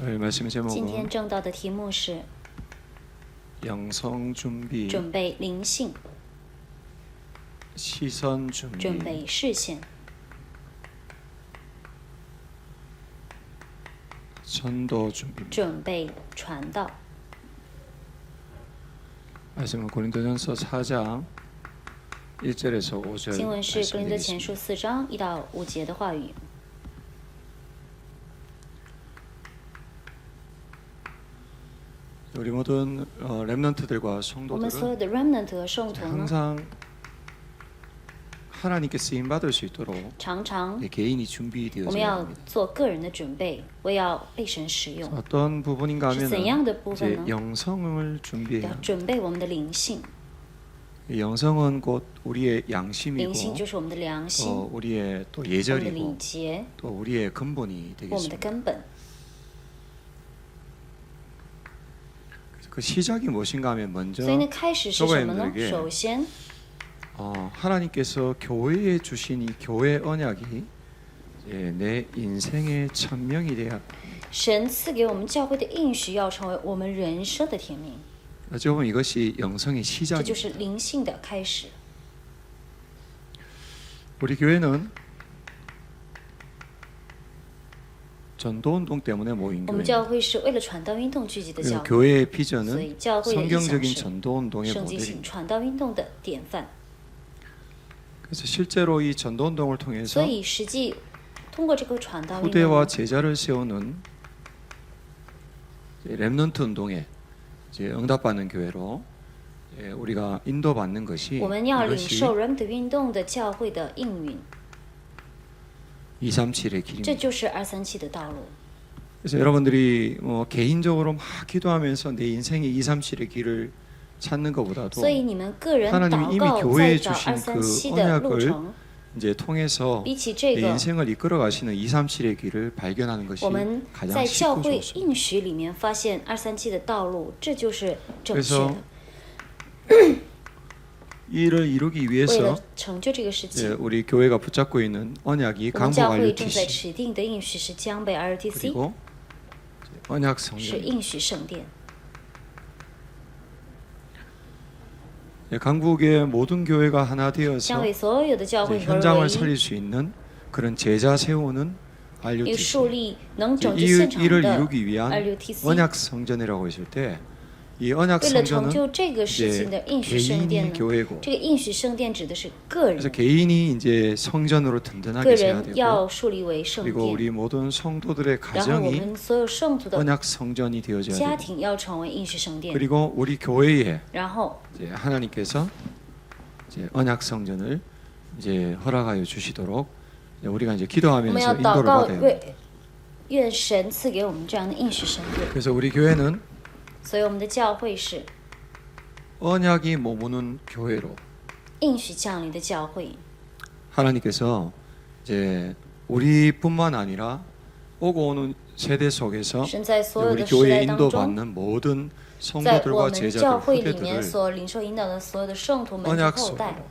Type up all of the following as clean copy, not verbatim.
오늘 말씀 今天 제목은 正道的题目是 영성 준비, 准备灵性， 시선 准 준비, 备视线， 전도 준비. 准备传道。 말씀은 고린도전서 4장 1절에서 5절 经文是格林多前 말씀드리겠습니다. 书4章1到5节的话语。 우리 모든 렘넌트들과 我们 성도들은 所有的 remnant 和圣徒呢， 항상 하나님께 쓰임 받을 수 있도록 常常 개인이 我们 준비되어져야 要 합니다. 做个人的准备，我要被神使用。 어떤 부분인가 是怎样 하면은 的部分 이제 呢？ 영성을 要 준비해야 합니다. 准备我们的灵性， 이 영성은 곧 우리의 灵 양심이고 性就是我们的良心， 우리의 또 我们的礼 예절이고 节， 또 우리의 근본이 我们的 되겠습니다. 根本。 그 시작이 무엇인가 하면 먼저 所以呢，开始是什么呢？ 교회인들에게 首先， 하나님께서 교회에 주신 이 교회 언약이 내 인생의 천명이 돼야. 神赐给我们教会的应许要成为我们人生的天命， 어찌 보면 이것이 영성의 这 시작입니다. 就是灵性的开始。 우리 교회는 전도운동 때문에 모인 我们 교회. 教会是为了传道运动聚集的教 그리고 会， 교회의 所 비전은 以教会的意向 성경적인 是 전도운동의 圣经性 모델입니다. 传道运动的典范。 그래서 실제로 이 전도운동을 所 통해서 以实际通过这个传道运动 후대와 呢， 제자를 세우는 렘넌트 운동에 응답받는 교회로 우리가 인도받는 것이 我们要领 이것이 受 remnant 运动的教会的应允， 237의 这 길입니다. 就是237的道路。 그래서 여러분들이 개인적으로 막 기도하면서 내 인생의 237의 길을 찾는 것보다도 所以你们个人 하나님이 祷 이미 告 교회에 在找 주신 그 237的路 언약을 程， 이제 통해서 比起这 내 个， 인생을 이끌어 가시는 237의 길을 발견하는 것이 我们 가장 在教 쉽고 会 좋습니다. 应许里面发现237的道路，这就是正确 그래서 的。 이를 이루기 为了 위해서 成就这个事情， 우리 교회가 붙잡고 있는 언약이 我们 강복 教会正在 RUTC 指定的应许是江北 RTC， 그리고 언약 是 성전. 应许圣殿。 강국의 모든 교회가 하나 江 되어서 北所有的教会 이제 合而为 현장을 一， 살릴 수 있는 그런 제자 세우는 以树 RUTC. 立能拯救 이 现场 일을 的 이루기 위한 RUTC。 언약 성전이라고 했을 때 이 언약 为了成 성전은 就这个事情的 이제 应许圣殿 개인이 呢， 교회고 这个应许圣殿指的是个 그래서 人， 개인이 이제 성전으로 个 든든하게 세야 人 되고 要树立为圣 그리고 殿， 우리 모든 성도들의 然后我 가정이 们所有圣徒的 언약 성전이 되어져야 家 되고 庭要成为应许圣殿， 그리고 우리 교회에 然后 이제 하나님께서 이제 언약 성전을 이제 허락하여 주시도록 이제 우리가 이제 我们 기도하면서 要祷 인도를 告 받아야 합니다. 为愿神赐给我们这样的应许圣殿。 그래서 우리 교회는 所以我们的教会是 언약이 머무는 교회로 应许降临的教会， 하나님께서 이제 우리뿐만 아니라 오고 오는 세대 속에서 神在 이제 所有 우리 的时 교회 代当中， 인도받는 모든 在我 성도들과 们教 제자들 会里面 후대들을 所领受引导的所有的圣徒们及 언약 后代 속으로 ，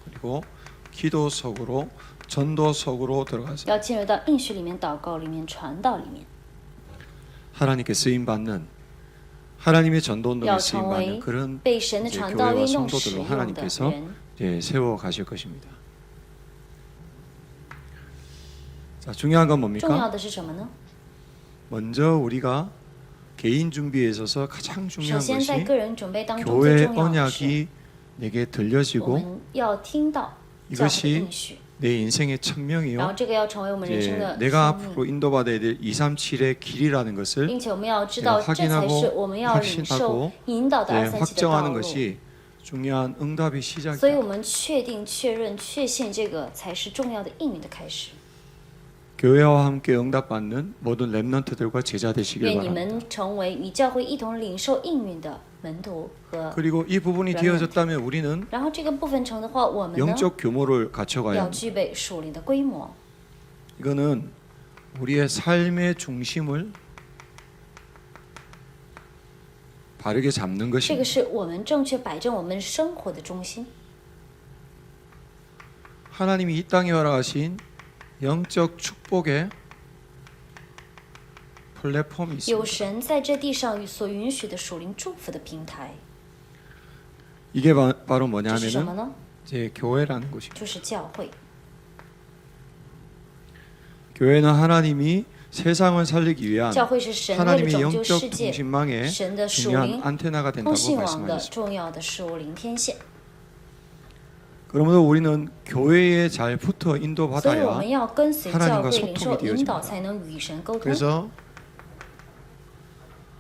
그리고 기도 속으로 전도 속으로 들어가서 要进入到应许里面、祷告里面、传道里面， 하나님께 쓰임 받는 하나님의 전도운동에 要 쓰임 成 받는 为 그런 被神的 이제 传道 교회와 运动使 성도들로 用的 하나님께서 人。 세워 가실 것입니다. 자, 중요한 건 重要 뭡니까? 的是什么呢？ 먼저 우리가 개인 준비에 있어서 가장 首 중요한 先，在 것이 个人准备当中最 교회 重要的是， 언약이 내게 我 들려지고 们要听到教会的 이것이 应许， 내 인생의 然后 천명이요. 这个要成为我们人生 이제 的 내가 生命， 앞으로 인도받아야 될 237의 길이라는 것을 并且我们要知道， 네 这才是我们要领 확신하고 受引导的 네, 237的道 확정하는 路。 것이 중요한 응답의 所以 시작이다. 我们确定、确认、确信这个才是重要的应允的开始。 교회와 함께 응답받는 모든 렘넌트들과 제자 되시길 愿你 바랍니다. 们成为与教会一同领受应允的门徒和。 그리고 이 부분이 렘넌트. 되어졌다면 우리는 然后这个部分成的话，我们呢 영적 규모를 갖춰가야 要 합니다. 具备属灵的规模。 이거는 우리의 삶의 중심을 바르게 잡는 这个 것입니다. 是我们正确摆正我们生活的中心。 하나님이 이 땅에 허락하신 영적 축복의 플랫폼이 有 있습니다. 神在这地上所允许的属灵祝福的平台， 이게 바로 这是什么 뭐냐면은 呢？ 제 교회라는 것입니다. 就是教会。 교회는 하나님이 세상을 살리기 위한 教会是神为了 하나님의 拯救 영적 世界， 통신망의 神的属 중요한 灵 안테나가 通 된다고 信网的 말씀하셨습니다. 重要的属灵天线。 그러므로 우리는 교회에 잘 붙어 所以我 인도받아야 们要跟随教 하나님과 会领受 소통이 引导， 되어집니다. 才能与神沟通。 그래서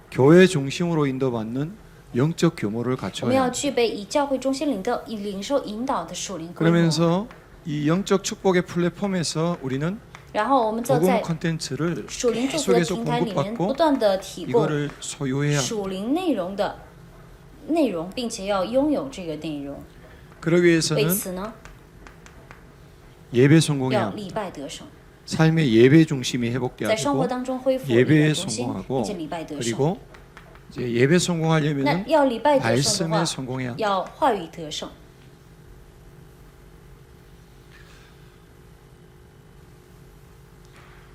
교회 중심으로 인도받는 영적 규모를 我们 갖춰야 要 합니다. 具备以教会中心领受引导的属灵规模。 그러면서 이 영적 축복의 플랫폼에서 우리는 然后我们就 복음 在 콘텐츠를 属灵祝福的 계속해서 平台里面不 공급받고 断的提供 이거를 소유해야 합니다. 属灵内容的内容，并且要拥有这个内容。 그러기 为 위해서는 此呢， 예배 성공해야 要 합니다. 礼拜得胜， 삶의 예배 중심이 在 회복되어야 生活 되고 当中恢复礼拜 예배에 中心， 성공하고 并且礼拜得胜。 그리고 이제 예배 那 성공하려면은 要礼拜得胜的 말씀에 话， 성공해야 합니다. 要话语得胜。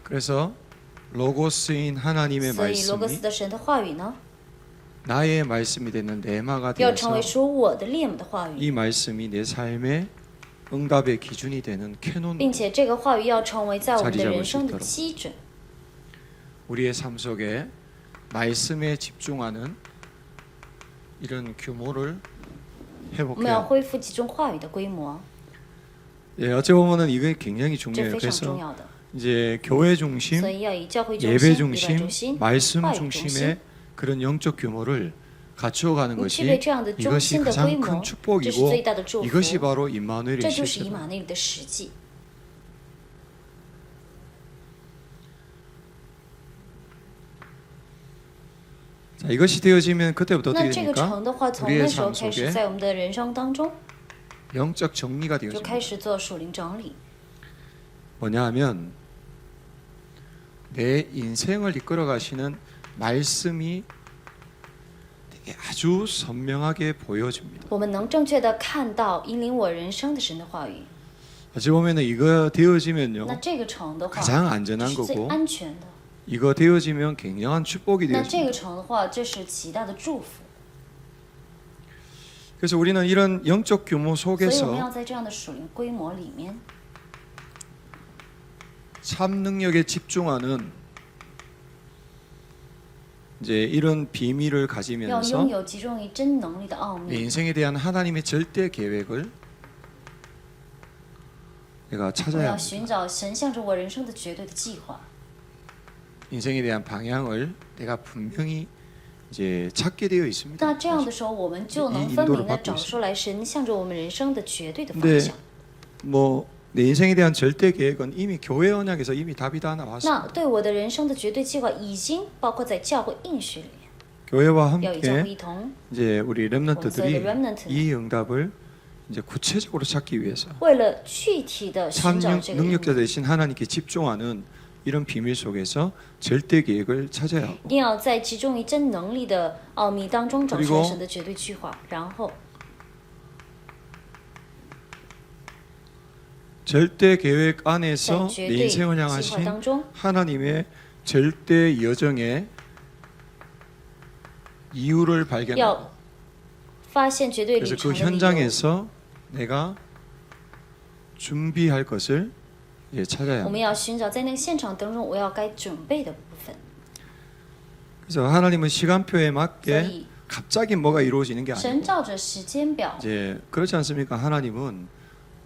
그래서 로고스인 하나님의 所以罗格斯 말씀이 的神的话语呢， 나의 말씀이 되는 내마가 要成为 되어서 属我的列姆的话语， 이 말씀이 내 삶의 응답의 기준이 되는 캐논 并且这个话语要成为在我们的 자리잡을 人生 수 的 있도록 基准。 우리의 삶 속에 말씀에 집중하는 이런 규모를 我们 회복해야 要 합니다. 恢复集中话语的规模， 예, 어찌 보면은 이게 굉장히 这 중요해요. 非常重 그래서 要的。 이제 교회 중심, 所以要以教会中 예배 心、礼拜 중심, 中心、 말씀 话语中 중심의 心， 그런 영적 규모를 갖추어가는 你具备 것이 这样的中 이것이 心的规 가장 模 큰 ，这是 축복이고 最大的祝福， 이것이 바로 임마누엘의 这就是以 실제다. 马内利的实际。 자, 이것이 되어지면 그때부터 那 어떻게 这个 됩니까? 成的话，从 우리의 那时候 삶 开始， 속에 在我们的人生当中 영적 정리가 就 되어집니다. 开始做属灵整理。 뭐냐 하면 내 인생을 이끌어 가시는 말씀이 되게 아주 선명하게 보여집니다. 我们能正确的看到引领我人生的神的话语。 어찌 보면은 이거 되어지면요 那这个成的话， 가장 안전한 是最 거고 安全的。 이거 되어지면 굉장한 축복이 那这个 되어집니다. 成的话，这是极大的祝福。 그래서 우리는 이런 영적 규모 所以我们要 속에서 在这样的属灵规模里面， 참 능력에 집중하는 이제 이런 비밀을 要 가지면서 拥有集中于真能力的奥 내 秘。 인생에 대한 하나님의 절대 계획을 내가 我 찾아야 要 합니다. 寻找神向着我人生的绝对的计划。 인생에 대한 방향을 내가 분명히 이제 찾게 되어 있습니다. 那这样的时候，我们就能分明的找出来神向着我们人生的绝对的方 근데 向。 뭐 내 인생에 대한 절대 계획은 이미 교회 언약에서 이미 답이 다 那 나왔습니다. 对我的人生的绝对计划已经包括在教会应许里面， 교회와 要与教会 함께 一同， 이제 우리 我们所有 렘넌트들이 的 remnant 이 응답을 이제 구체적으로 찾기 위해서 为了具体的 참 寻找这个应 능력자 许， 되신 하나님께 집중하는 이런 비밀 속에서 절대 계획을 찾아야 하고 一定要在集中于真能力的奥秘当中找出 그리고 来神的绝对计划，然后 절대 계획 在 안에서 绝 내 对 인생을 计划 향하신 当中， 하나님의 절대 여정의 이유를 발견하고 要发现绝对 그래서 旅 그 程的理由。 현장에서 내가 준비할 것을 이제 찾아야 我们 합니다. 要寻找在那个现场当中我要该准备的部分。 그래서 하나님은 시간표에 所 맞게 以 갑자기 뭐가 이루어지는 게 神 아니고 照着时间表， 이제 그렇지 않습니까? 하나님은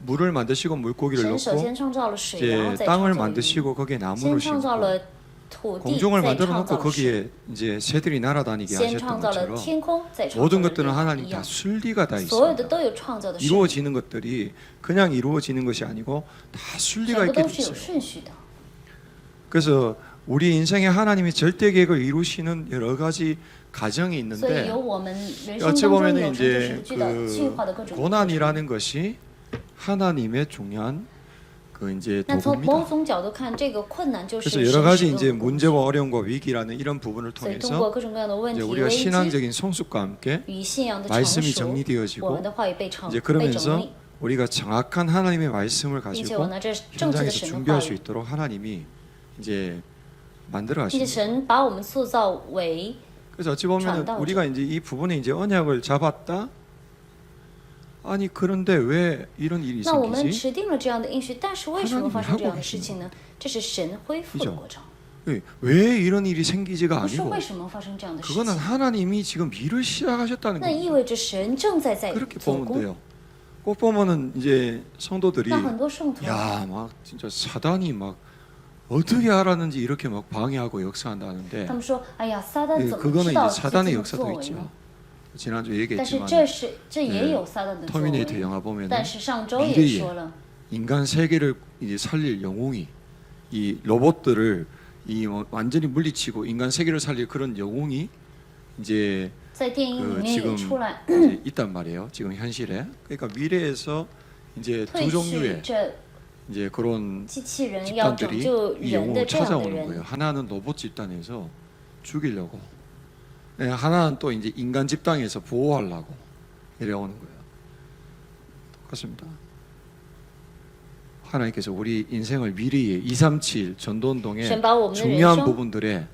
물을 만드시고 물고기를 神首 넣고 先创造了水，然后 이제 再 땅을 创造鱼， 만드시고 거기에 先 나무를 创造 심고 了土地， 공중을 再 만들어 创 놓고 造了水， 거기에 이제 새들이 날아다니게 先 하셨던 创造了 것처럼 天空，再创造 모든 了 것들은 人一 하나님 다 样， 순리가 다 所有的 있습니다. 都有创造的顺序， 이루어지는 것들이 그냥 이루어지는 것이 아니고 다 全 순리가 部 있게 都 돼 是有 있어요. 顺序的。 그래서 우리 인생에 하나님이 절대 계획을 이루시는 여러 가지 가정이 所以 있는데 有我们人生 어찌 当中 보면은 有神就是 이제 计划的各 그 种过程。 고난이라는 것이 하나님의 중요한 그 이제 那从某 도구입니다. 种角度看，这个困难就是 그래서 神 여러 가지 使用 이제 的工具。 문제와 어려움과 위기라는 이런 부분을 所以通 통해서 过各种各样的问 이제 题、 우리가 危机 신앙적인 성숙과 함께 与信仰的成 말씀이 熟，我 정리되어지고 们的话语被 이제 整 그러면서 理， 우리가 정확한 하나님의 말씀을 并且我 가지고 拿着正确的 현장에서 神的话 준비할 수 语， 있도록 하나님이 이제 만들어 并且 가십니다. 神把我们塑造为 그래서 어찌 보면 전도자. 우리가 이제 이 부분에 이제 언약을 잡았다. 아니 그런데 왜 이런 일이 那我们 생기지? 持定了这样的应许，但是为什么 하나님이 发生这样 하고 的事情呢？这是神恢复的 그죠 过程， 왜 이런 일이 생기지가 不是 아니고 为什么发生这样的事 그거는 情。 하나님이 지금 일을 시작하셨다는 那意 겁니다. 味着神正在 그렇게 做 보면 工。 돼요. 꼭 보면은 이제 성도들이 那很多圣徒 야 막 진짜 사단이 막 어떻게 알았는지 이렇게 막 방해하고 역사한다는데 他们说：“哎呀，撒旦 예, 怎么 그거는 知道 이제 这 사단의 么作 역사도 为 있죠. 呢？” 지난주 但是 얘기했지만 这也有撒旦的作 터미네이터 为。 영화 보면은 但是上周也 미래에 说了， 인간 세계를 이제 살릴 영웅이 이 로봇들을 이 완전히 물리치고 인간 세계를 살릴 그런 영웅이 이제 在电影里 그 面也 지금 出来 이제 있단 말이에요. 지금 현실에. 그러니까 미래에서 이제 退 두 去 종류의 这 이제 그런 机器人要拯 집단들이 救 이 人的 영웅을 这样的 찾아오는 人， 거예요. 하나는 로봇 집단에서 죽이려고, 네, 하나는 또 이제 인간 집단에서 보호하려고 내려오는 거예요. 똑같습니다. 하나님께서 우리 인생을 미리에 237 전도운동의 神把我们的人 중요한 生 부분들에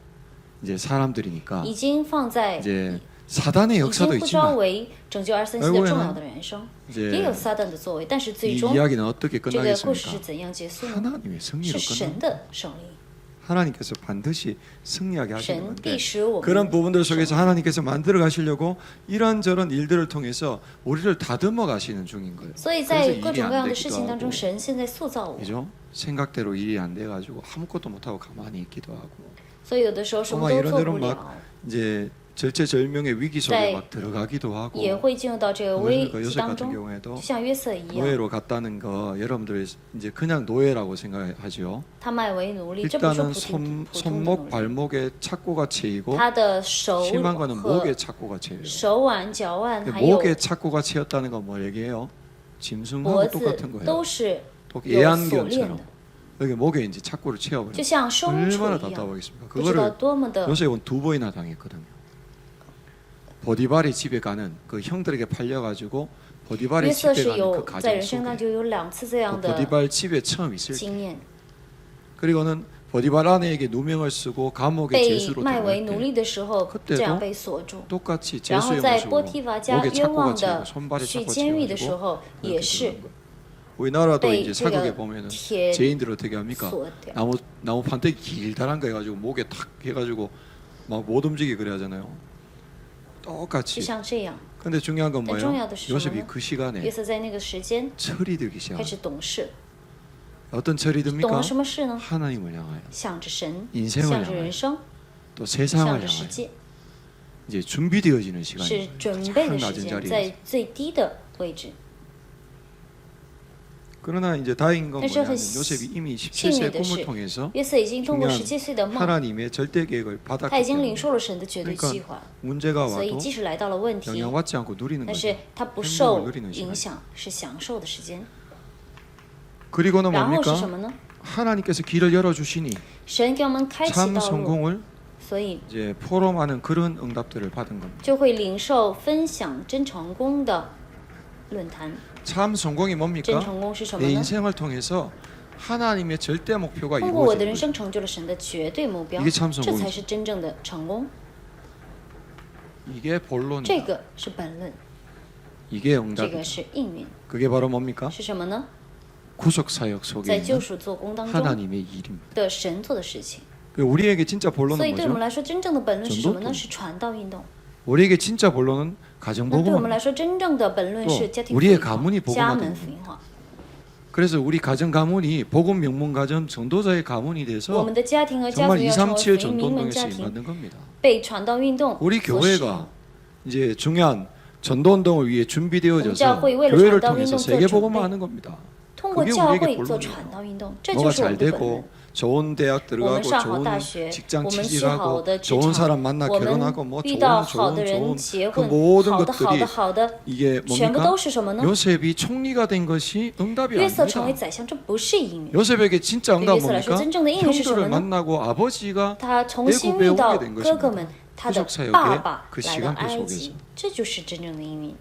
이제 사람들이니까 已经放在 이제 사단의 已 역사도 经不招 있지만 为拯救237的 결국에는 重要的人生，也 이제 有撒旦的作为，但是最 이 终 이야기는 어떻게 这个故事是 끝나겠습니까? 怎样结束呢？ 하나님의 是 승리로 神 끝납니다. 的胜利， 하나님께서 반드시 승리하게 하시는 神 건데 必使我 그런 们 부분들 속에서 하나님께서 만들어 가시려고 이런저런 일들을 통해서 우리를 다듬어 가시는 중인 거예요. 所以 그래서 在 일이 各种各 안 样的事 되기도 情当中， 하고 神现在塑造我， 그죠? 생각대로 일이 안 돼 가지고 아무것도 못 하고 가만히 있기도 하고 所以有的时候什么 아마 都做不 이런저런 了 막 ， 이제 절체절명의 위기 속에 네. 막 들어가기도 하고 也会进入到这个危 그러니까 机 요셉 当 같은 中， 경우에도 就像约瑟一样， 노예로 갔다는 거 여러분들 이제 그냥 노예라고 생각하죠. 他卖为奴隶，这不是 일단은 普通的 손목 奴隶， 발목에 착고가 채이고 他的手 심한 거는 和 목에 착고가 채여요. 手腕、脚腕还有 목에 착고가 채였다는 건 뭐 얘기해요? 脖 짐승하고 子 똑같은 거예요. 都是 또 有锁链 애완견처럼 的， 여기 목에 이제 착고를 채워버려요. 就像牲畜 얼마나 一样， 답답하겠습니까? 不知道 그거를 多么的 요셉은 2번이나 당했거든요. 보디발의 집에 가는 그 형들에게 팔려가지고 约 보디발의 瑟 집에 是 가는 有 그 在人 가정 生当 속에 中有2次这样 그 的 보디발 집에 처음 있을 때 经验。 그리고는 보디발 아내에게 누명을 쓰고 감옥에 被 죄수로 卖为 들어갈 奴 때 隶的时候， 그때도 这样被锁住。 똑같이 然后 죄수의 在 모습으로 波提乏家 목에 冤 착고가 枉 채고 的 손발에 去 착고 监狱的时 채가지고 候，也 그렇게 是 들어간 거예요. 우리나라도 被 이제 这 사극에 个 보면은 铁 죄인들 어떻게 합니까? 锁掉。 나무 판때기 길다란 거 해가지고 목에 탁 해가지고 막 못 움직이게 그래 하잖아요. 就 똑같이. 像这样， 근데 중요한 건 但重要的是什么 요셉이 呢？ 그 约 시간에 瑟在那个时间 철이 들기 开 시작. 始懂事， 어떤 철이 懂 듭니까? 了什么事呢？ 하나님을 향하여 向着神， 인생을 向着 향하여 人生， 또 세상을 向着世 향하여 界， 이제 준비되어지는 是 시간이 准备的 가장 时 낮은 间， 자리에서. 在最低的位置。 그러나 이제 다행인 건 但是很 뭐냐면 요셉이 이미 幸 17세 运的 꿈을 是， 통해서 约瑟已经通过 중요한 17岁的梦， 하나님의 절대 계획을 他 받았기 已经领 때문에 受了神的绝对计划， 문제가 所以 와도 即使来到了问题， 영향받지 않고 누리는 但 거죠. 是他不受 행복을 누리는 影 시간. 响，是享受的时间。 그리고는 然后是 뭡니까? 什么呢？ 하나님께서 길을 열어 주시니 神给我们开启 참 道路， 성공을 所以 이제 포럼하는 그런 응답들을 받은 겁니다. 就会领受分享真成功的论坛。 참 성공이 真 뭡니까? 成功是什么 내 呢？ 인생을 통해서 하나님의 절대 목표가 通过我的 이루어지는 人 거예요. 生成就了神的绝对目标， 이게 참 这 성공이죠. 才是真正的成功。 이게 这 본론이다. 个是本论， 이게 这 응답이다. 个是应允， 그게 바로 뭡니까? 是什么呢？ 구속 사역 속에 在救 있는 赎做工当中 하나님의 일입니다. 的神做的事情。 우리에게 진짜 所 본론은 以对我们 뭐죠? 来说，真正的本论是什么呢？ 전도통 是传道运动。 우리에게 진짜 본론은 那对我们 가정복음입니다. 来说，真正的本论是家庭福 우리의 音 가문이 化、家 복음화되는 门福音化。 그래서 우리 가정 가문이 복음 명문 가정 전도자의 가문이 我 돼서 们的家庭和家 정말 族要成为 237福音名门 전도운동에 家 쓰임 庭， 받는 겁니다. 被传道运动 우리 所使用。 교회가 이제 중요한 전도운동을 위해 준비되어져서 우리 교회가 교회를 전도 통해서 운동 세계做 복음화하는 겁니다. 通过 그게 教 우리에게 会做 본론이에요. 传道运动，这 뭐가 就是我 잘 们的本论 되고 。 좋은 대학 我 들어가고 们上好 좋은 大学， 직장 我们去 취직하고 好的职 좋은 场， 사람 만나 我 결혼하고 们 뭐 遇 좋은 到好的 좋은 人 좋은 结 그 婚， 모든 好的好 것들이 的好的， 이게 全部 뭡니까? 都是什么呢？ 요셉이 총리가 된 것이 응답이 约瑟成为 아닙니다. 宰相，这不是应允。 요셉에게 진짜 응답 对约瑟来说， 뭡니까? 真正的应允是什么 형들을 呢？ 만나고 아버지가 他重新 애굽에 遇到 오게 된 哥哥 것입니다. 们，他的 구속사역의 爸爸 그 来到 시간표 埃 속에서 及，这就是真正的应允。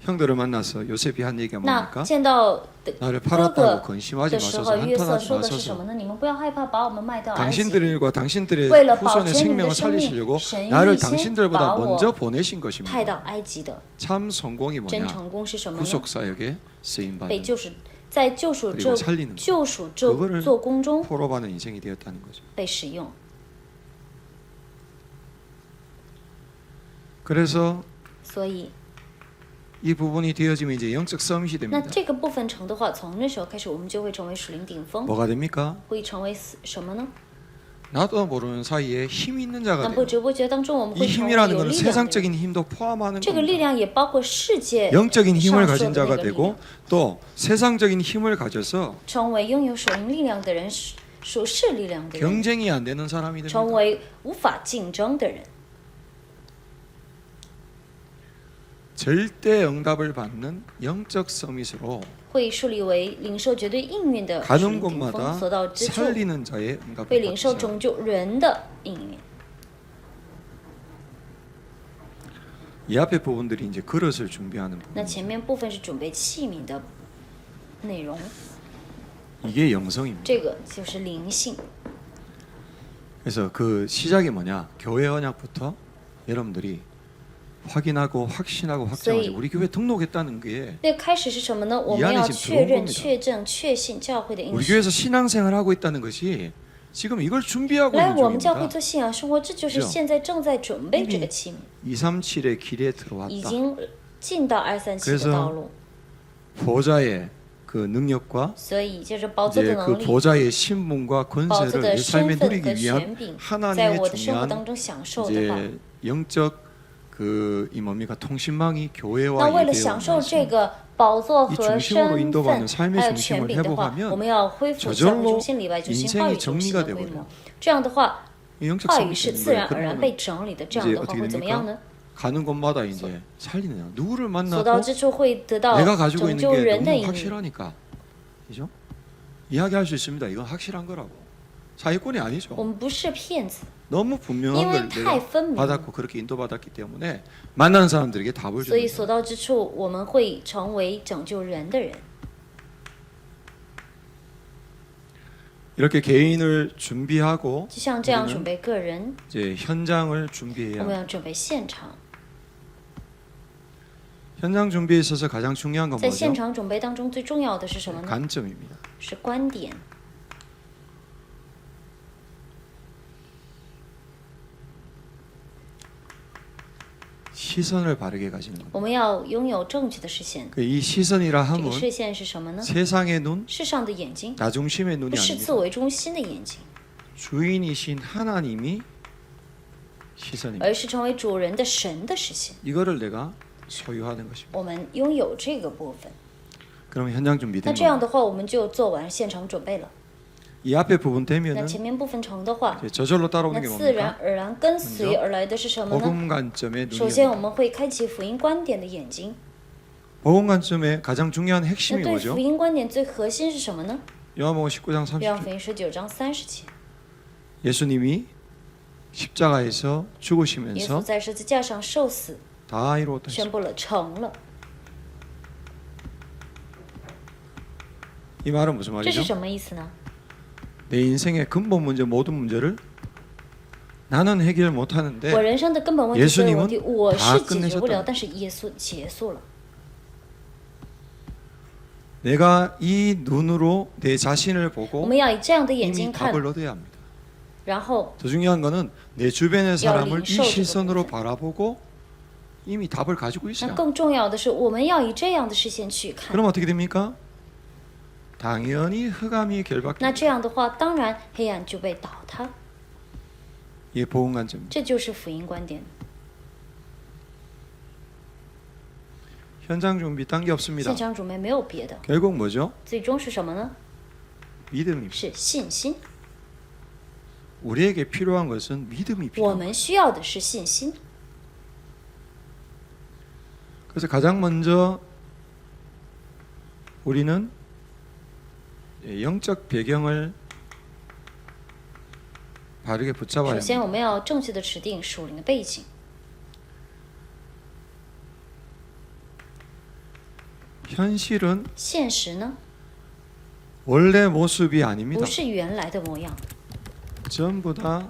형들을 만나서 요셉이 한 얘기가 那 뭡니까? 见到的 나를 哥 팔았다고 哥 근심하지 的时 마소서 候，约瑟 한탄하지 说的是什么 마소서 呢？你们不要害怕，把我们卖到埃及。 당신들과 당신들의 为了保 후손의 全你们的 생명을 生命， 살리시려고 神 나를 预先 당신들보다 把 먼저 我 보내신 派 것입니다. 到埃及的。 참 성공이 真 뭐냐? 成功是什么呢？ 구속사역에 被 쓰임받는 救赎，在救赎 그리고 这 살리는 것. 救赎这 그거를 做工中 포로받는 인생이 되었다는 거죠. 被使用。 그래서 所以， 이 부분이 되어지면 이제 영적 서밋이 那 됩니다. 这个部分成的话，从那时候开始，我们就会成为属灵顶峰， 뭐가 됩니까? 会成为什么呢？ 나도 모르는 사이에 힘 있는 那 자가 不 돼요. 知不觉当中，我们 이 会成为 힘이라는 有 것은 力量的人。 세상적인 힘도 포함하는 这个力 겁니다. 量也包括世界 영적인 힘을 上说 가진 的那 자가 个力 되고 量， 또 세상적인 힘을 가져서 成为拥有属灵力量的人，属世力量的人， 경쟁이 안 되는 사람이 成 됩니다. 为无法竞争的人， 절대 응답을 받는 영적 서밋으로 会树立为领受绝对应运的属 가는 灵顶峰。 곳마다 所到之处， 살리는 자의 会 응답을 领受 받으세요. 拯救人的应运。 이 앞에 부분들이 이제 그릇을 준비하는 那 부분. 前面部分是准备器皿的内容， 이게 영성입니다. 这个就是灵性。 그래서 그 시작이 뭐냐? 교회 언약부터 여러분들이 확인하고 확신하고 확정하지. 所以 우리 교회 등록했다는 게 那开始是什么呢？我们 이 要 안에 지금 确 들어온 认、 겁니다. 确证、确信教会的应 우리 许。 교회에서 신앙생활 하고 있다는 것이 지금 이걸 준비하고 来 있는 我们教会 중입니다. 做信仰生活，这就是 그죠 现在正在准备这个器皿， 237의 길에 已 들어왔다. 经进到237 그래서 的道路。 보좌의 그 능력과 所以，就是宝座 이제 的 그 能力、 보좌의 신분과 宝座 권세를 的 내 삶에 身份 누리기 和权 위한 柄，在 하나님의 我的生活 중요한 当中享受的话， 이제 영적 그 이 뭡니까 통신망이 那 교회와 为了 예배와 享受 말씀. 这个宝座 이 和 중심으로 身 인도받는 份， 삶의 还有 중심을 权柄的话， 회복하면 我们要恢复 저절로 教会中心礼拜中心、 인생이 话语中心 정리가 的规 돼버려요 模。这样的话， 이 영적 话 성이 语是 되는 自然 거예요. 而然 그러면 被整理的。这样 이제 的话 어떻게 会怎么样 됩니까? 呢？ 가는 곳마다 이제 살리느냐. 누구를 所到 만나도 之处会得到 내가 가지고 拯 있는 救 게 人的 너무 应允。 확실하니까, 그죠? 이야기할 수 있습니다. 이건 확실한 거라고. 사기꾼이 我 아니죠. 们不是骗子， 너무 분명한 因为 걸 太 내가 分明， 받았고 그렇게 인도받았기 때문에 만나는 사람들에게 답을 所以 주는 所 거예요. 到之处我们会成为拯救人的人。 이렇게 개인을 준비하고 就像这样 우리는 准备个人， 이제 현장을 我 준비해야 们要准备现场。 현장 준비에 있어서 가장 중요한 건 在现 뭐죠? 场准备当中最重要的是什么呢？ 관점입니다. 是观点。 시선을 바르게 가지는 겁니다. 我们要拥有正确的视线。 그 이 시선이라 这个 함은 视线是什么呢？ 세상의 눈, 世上的眼睛， 나 중심의 不 눈이 是自 아닙니다. 为中心的眼睛， 주인이신 하나님이 시선입니다. 而是成为主人的神的视线。 이거를 내가 소유하는 것입니다. 我们拥有这个部分， 그러면 현장 那 준비된 这样 겁니다. 的话，我们就做完现场准备了。 이 앞에 부분 那 되면은 前面部分成的话， 이제 저절로 那 따라오는 게 自然 뭡니까? 而然跟随而来的是什么呢？ 복음 관점의 首 눈이 先，我 옵니다. 们会开启福音观点的眼睛。 복음 관점의 가장 중요한 那 핵심이 对 뭐죠? 福音观点最核心是什么呢？ 요한복음 19장 约翰 30절. 福音19章30节， 예수님이 십자가에서 耶稣 죽으시면서 在十字架上受死， 다 이루었다. 宣布了成了。 이 말은 무슨 这是 말이죠? 什么意思呢？ 내 인생의 근본 문제 모든 문제를 나는 해결 못 我 하는데 人生的根本问题、所有问题， 예수님은 我 다 是解决不了， 끝내셨다. 但是耶稣结束了。 내가 이 눈으로 내 자신을 我 보고 们要以这样的眼 이미 睛看， 답을 얻어야 합니다. 然后 더 중요한 거는 내 주변의 사람을 이領受 시선으로 這個部分。 바라보고 이미 답을 가지고 那 있어요. 更重要的是，我们要以这样的视线去看。 그럼 어떻게 됩니까? 당연히 흑암이 那 결박됩니다. 这样的话，当然黑暗就被倒塌。 이게 복음 관점입니다. 这就是福音观点。 현장 준비 딴 게 없습니다. 现场准备没有别的， 결국 뭐죠? 最终是什么呢？ 믿음입니다. 是信心。 우리에게 필요한 것은 믿음이 我 필요합니다. 们需要的是信心。 그래서 가장 먼저 우리는 영적 배경을 바르게 붙잡아야 首先， 합니다. 我们要正确的指定属灵的背景。 현실은 现实呢， 원래 모습이 아닙니다. 不是原来的模样， 전부 다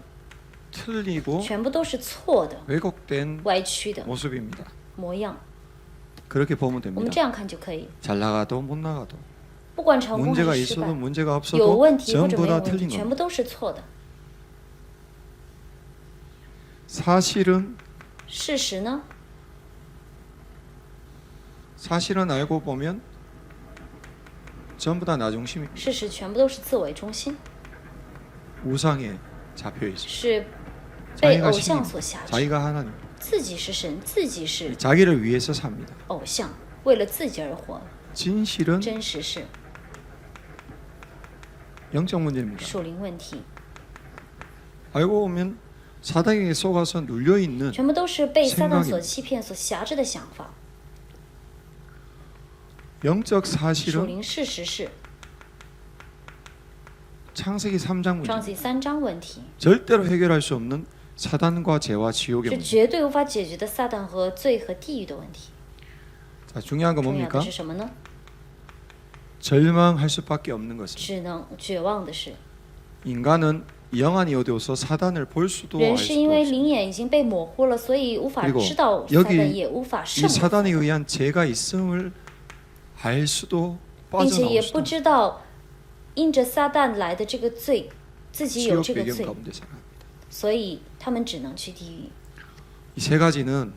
틀리고 全部都是错的、 왜곡된 歪曲的 모습입니다. 模样。 그렇게 보면 我们 됩니다. 这样看就可以， 잘 나가도 못 나가도 不管成功还 문제가 是失败 있어도 ， 문제가 有 없어도 问题或者 전부 没有 다 问题， 틀린 全 겁니다. 部都是错的。 사실은 事实呢， 사실은 알고 보면 전부 다 나 중심입니다. 事实全部都是自我为中心， 우상에 잡혀 있습니다. 是被 자기가 偶像 신입니다. 所辖制。 자기가 하나님, 自己是神，自己是 자기를 위해서 삽니다. 偶像，为了自己而活。 진실은 真实是 영적 문제입니다. 属灵问题， 알고 보면 사단에게 속아서 눌려 있는 全部都是被撒旦 생각입니다. 所欺骗、所辖制的想法。 영적 属 사실은 灵事实是 창세기 3장 创 문제입니다. 记3章问题， 절대로 해결할 수 없는 사단과 죄와 지옥의 是 문제. 绝对无法解决的撒旦和罪和地狱的问题。 자, 중요한 건 重要的 뭡니까? 是什么呢？ 절망할 수밖에 없는 것은 只能绝望的是， 인간은 영안이 어두워서 사단을 볼 수도 人 알 是 수도 因为 없습니다. 灵眼已经被模糊了，所以无法 그리고 知道撒 여기 旦，也无法 이 胜过撒 사단에 旦， 의한 죄가 있음을 알 수도 并且也 빠져나올 不 수도 知道因着撒旦来的这个罪，自己有 지옥 这个 배경 罪， 가운데 살아갑니다. 所以他们只能去地狱。 이 세 가지는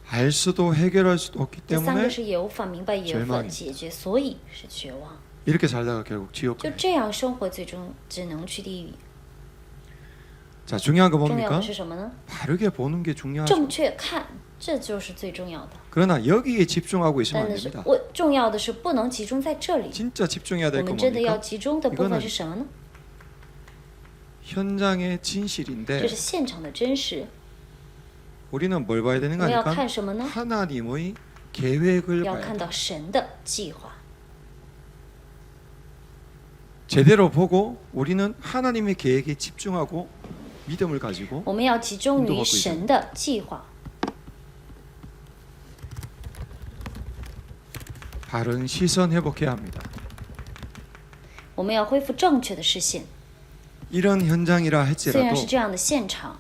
알 수도 해결할 수도 없기 这三个 때문에 是也无法明白，也无法解决，所以是绝望。 이렇게 살다가 결국 지옥 就 가요. 这样生活，最终只能去地狱。 자, 중요한 건 重要 뭡니까? 的是什么呢？ 바르게 보는 게 중요하죠. 正确看，这就是最重要的。 그러나 여기에 집중하고 있으면 但 안 是 됩니다. 重要的是不能集中在这里。 진짜 집중해야 我 될 们 건 真的要 뭡니까? 集中的部分 이거는 是什么呢？ 현장의 这 진실인데 是现场的真实。 우리는 뭘 봐야 我 되는가 们要 하니까 看什么呢？ 하나님의 계획을 要 봐야 看 돼. 到神的计划。 제대로 보고 우리는 하나님의 계획에 집중하고 믿음을 가지고 我们要集中 인도받고 于 있어요. 神的计划， 바른 시선 회복해야 합니다. 我们要恢复正确的视线。 이런 현장이라 虽然 할지라도 是这样的现场，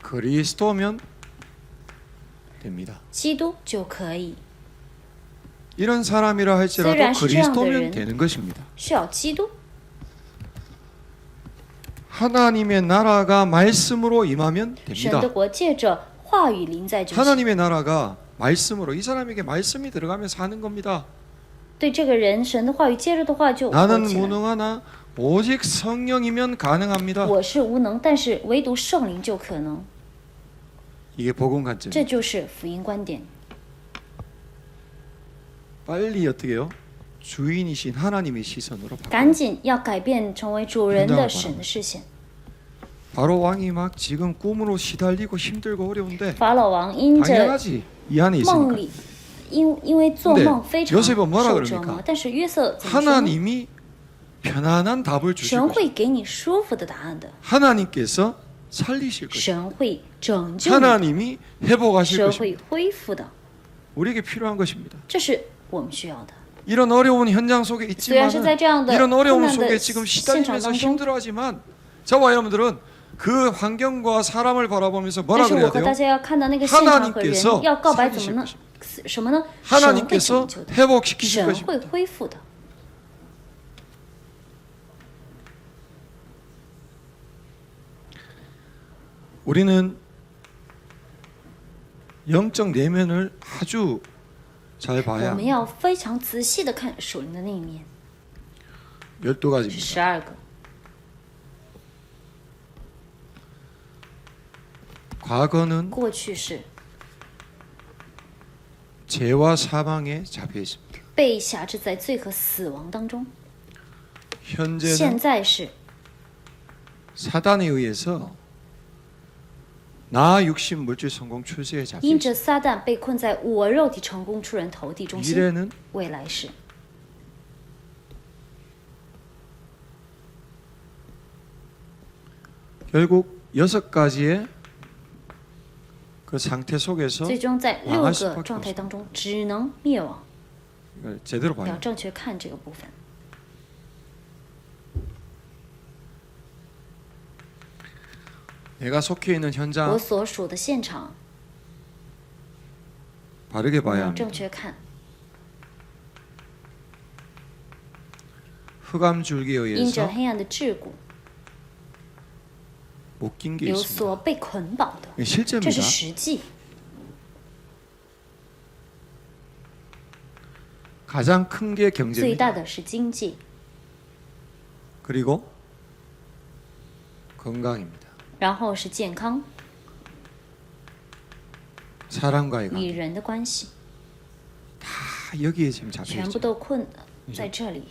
그리스도면 됩니다. 基督就可以。 이런 사람이라 할지라도 虽然是这样的 그리스도면 人 되는 것입니다. 需要基督， 하나님의 나라가 말씀으로 임하면 神的 됩니다. 国借着话语临在就行。 하나님의 나라가 말씀으로 이 사람에게 말씀이 들어가면서 사는 겁니다. 对这个人，神的话语接着的话就活 나는 起来。 무능하나 오직 성령이면 가능합니다. 我是无能，但是唯独圣灵就可能。 이게 복음 관점. 这就是福音观点。 빨리 어떻게 해요? 주인이신 하나님의 시선으로 赶 바꿔. 紧要改变，成为主人的神的视线。 바로 왕이 막 지금 꿈으로 시달리고 힘들고 어려운데 法老王因着 당연하지. 이 안에 梦 있으니까. 里，因为做梦非常 요셉은 뭐라 受折磨 그럽니까 ，但是约瑟怎么说呢？ 하나님이 편안한 답을 주실 神 것이다. 会给你舒服的答案的， 하나님께서 살리실 것이다. 神会拯救你， 하나님이 회복하실 神 것입니다. 会恢复的， 우리에게 필요한 것입니다. 这是我们需要的。 이런 어려운 현장 속에 虽然 있지만 是在这样的 이런 困 어려움 难的 속에 지금 现场 시달리면서 当中， 힘들어하지만 저와 여러분들은 그 환경과 사람을 바라보면서 但 뭐라 是我 그래야 和大 돼요? 家要看到那个现场和人 하나님께서 要告白怎 살리실 么呢？ 것입니다. 什么呢？神会 하나님께서 拯救的， 회복시키실 神会 것입니다. 恢复的。 우리는 영적 내면을 아주 잘 我 봐야 们要非常仔细的看属灵的那一面， 12가지입니다. 是12个。 과거는 过去是 죄와 사망에 잡혀 있습니다. 被辖制在罪和死亡当中， 현재는 现在是 사단에 의해서 나 육신 물질 성공 추세에 잡혀 因 있습니다. 着撒旦被困在我肉体成功出人头地中心， 미래는 未来是 결국 6가지의 그 상태 속에서 最终在6 망할 个 수밖에 状态 없습니다. 当中只能灭亡。 이걸 제대로 要 봐요. 正确看这个部分。 내가 속해 있는 我 현장 所属的现场， 바르게 我 봐야 要正 합니다. 确看。 흑암 줄기에 因着 의해서 黑暗的桎梏， 묶인 게 有 있습니다. 所被捆绑的， 이게 这 실제입니다. 是实际。 가장 큰 게 最 경제입니다. 大的是经济， 그리고 건강입니다. 然后是健康 사람과의 与 관계 人的关系， 다 여기에 지금 全 잡혀 部 있죠. 都困在这里。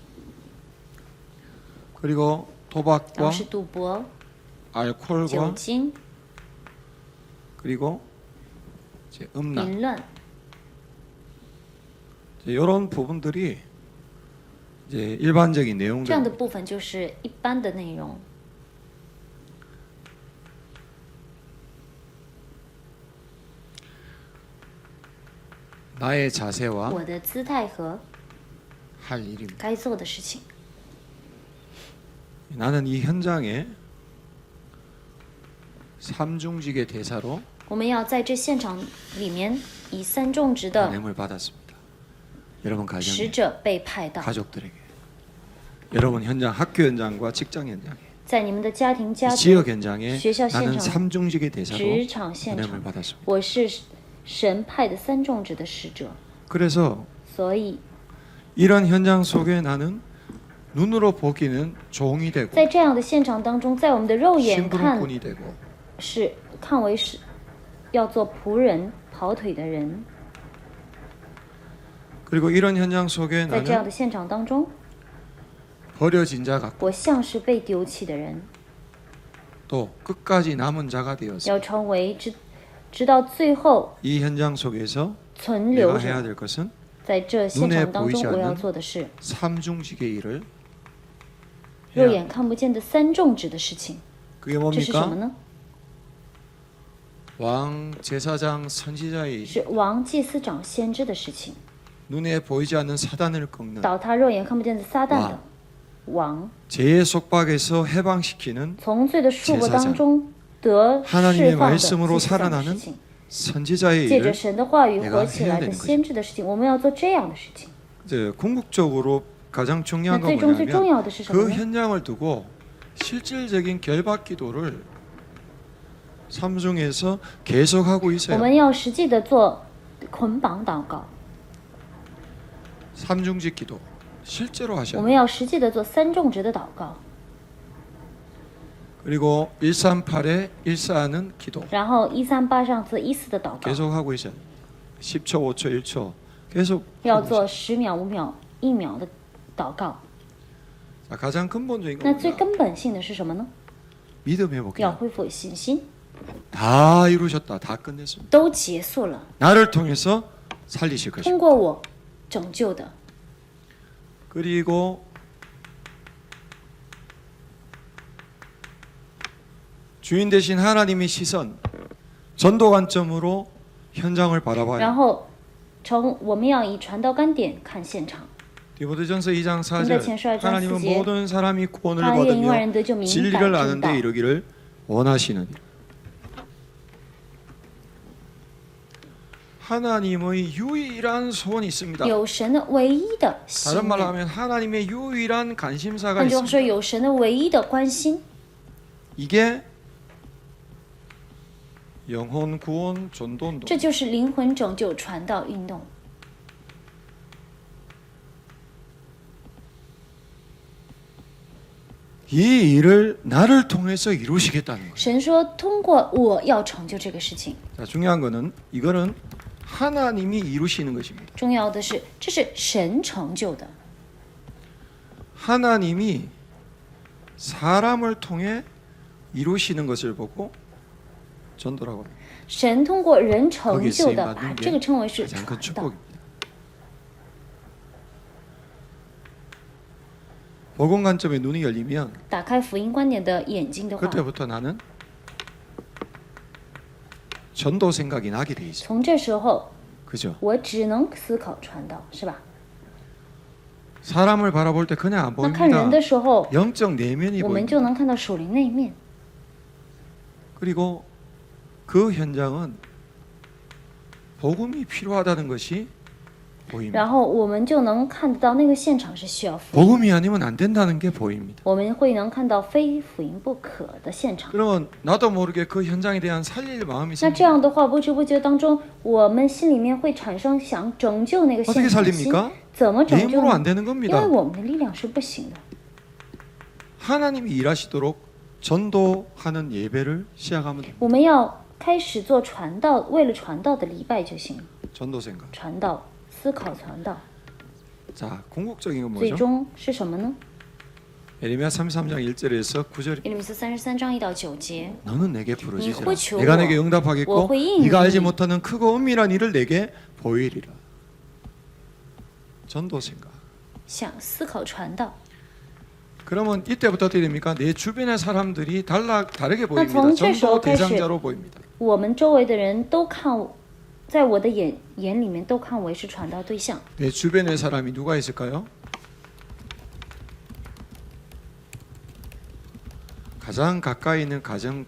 그리고 然 도박과 后是赌博、酒 알코올과 精、 그리고 이제 음란 淫乱， 이런 부분들이 이제 일반적인 这样的 내용들 部分就是一般的内容。 나의 자세와 我的姿态和 할 일입니다. 该做的事情， 나는 이 현장에 삼중직의 대사로 我们要在这现场里面以三种植的 을 받았습니다. 여러분 使 가정에 者被派到， 가족들에게 여러분 현장 학교 현장과 직장 현장에 在你们的家庭、家族、 지역 현장에 学校现 나는 场、 삼중직의 대사로 职场现 은혜를 场， 받았습니다. 我是神派的三种植的使者， 그래서 所以 이런 현장 속에 나는 눈으로 보기는 종이 되고 在这样的现场当中，在我们的肉眼看 심부름꾼이 되고 是看为是要做仆人、跑腿的人， 그리고 이런 현장 속에 在这样 나는 的现场当中， 버려진 자 같고 我像是被丢弃的人， 또 끝까지 남은 자가 되어서 要成为直到最后 이 현장 속에서 存留 내가 해야 着。 될 것은 在这现场当 눈에보이지 中，我要 않는 做的是 삼중직의 일을 肉 해야 眼看不见的三种植的事情。 그게 这是什么 뭡니까? 呢？ 왕 제사장 선지자의 是王、祭司长、先知的事情， 눈에 보이지 않는 사단을 꺾는 倒塌肉眼看不见的撒旦的王， 죄의 속박에서 해방시키는 从罪的束缚当中得 하나님의 释放的 말씀으로 祭司长的事 살아나는 情， 선지자의 借着 일을 神的话语 내가 活起 해야 来 되는 的 거죠. 先知的事情，我们要做这样的事情。 이제 궁극적으로 가장 那 중요한 건 最终最重 뭐냐면 要的是什么 그 呢？ 현장을 두고 실질적인 결박 기도를 삼중에서 계속하고 我 있어요. 们要实际的做捆绑祷告， 삼중직 기도 실제로 我 하셔야 们 돼요. 要实际的做三种植的祷告， 그리고 138에 144는 기도 然后138上做14的祷告， 계속하고 있어요. 10초, 5초, 1초 계속 要 하고 做 있어요. 10秒、5秒、1秒的祷告。 자, 가장 근본적인 那最 건 根本性的是什么呢？ 믿음 要 회복이에요. 恢复信心， 다 이루셨다. 다 끝냈습니다. 都结束了， 나를 통해서 살리실 것입니다. 通过我拯救的。 그리고 주인 대신 하나님의 시선, 전도 관점으로 현장을 然 바라봐요. 后我们要以传道观点看现场。 디모데전서 2장 디모데전서 4절 2장 하나님은 4절 모든 사람이 구원을 他愿意万人 거두며 得救，明白 진리를 正 아는데 道。 이르기를 원하시느니 하나님의 유일한 소원이 있습니다. 有神的唯一的心 다른 말로 愿， 하면 하나님의 유일한 관심사가 换句话说， 있습니다. 有神的唯一的关心， 이게 영혼 구원 전도 운동. 这就是灵魂拯救传道运动。 이 일을 나를 통해서 이루시겠다는 거예요. 神说，通过我要成就这个事情。 자, 중요한 거는 이거는 하나님이 이루시는 것입니다. 重要的是，这是神成就的。 하나님이 사람을 통해 이루시는 것을 보고 전도라고 합니다. 神通过人成 거기에 就 쓰임 的， 받는 把 게 这个称为是 가장 큰 传道。 축복입니다. 복음 관점에 눈이 열리면 打开福音观点的眼睛的话， 그때부터 나는 전도 생각이 나게 돼 있어요. 从这时候 그죠? 我只能思考传道，是吧？ 사람을 바라볼 때 그냥 안 那看人 보입니다. 的时候， 영적 내면이 我们就 보입니다. 能看到属灵那一面。 그리고 그 현장은 복음이 필요하다는 것이 보입니다. 然后我们就能看得到那个现场是需要福音， 복음이 아니면 안 된다는 게 보입니다. 我们会能看到非福音不可的现场。 그러면 나도 모르게 그 현장에 대한 살릴 마음이 那 생깁니다. 这样的话，不知不觉当中，我们心里面会产生想拯救那个 어떻게 现场的心。 살립니까? 怎么 내 拯救 힘으로 呢 안 ？ 되는 因为 겁니다. 我们的力量是不行的。 하나님이 일하시도록 전도하는 예배를 시작하면 됩니다. 我们要开始做传道，为了传道的礼拜就行。 전도 생각. 传道，思考传道， 자, 궁극적인 건 最 뭐죠? 终是什么呢？ 에레미야 33장 1절에서 9절 耶利米斯33章1到9节， 너는 내게 부르짖으라. 네, 호주. 내가 내게 응답하겠고 我会应 네가 알지 允你。 못하는 크고 은밀한 일을 내게 보이리라. 전도 생각. 想思考传道。 그러면 이때부터 어떻게 됩니까? 내 주변의 사람들이 다르게 보입니다. 从这 전도 时候开始， 대상자로 보입니다. 我们周围的人都看，在我的眼里面都看为是传道对象。 내 주변의 사람이 누가 있을까요? 가장 가까이 있는 가정의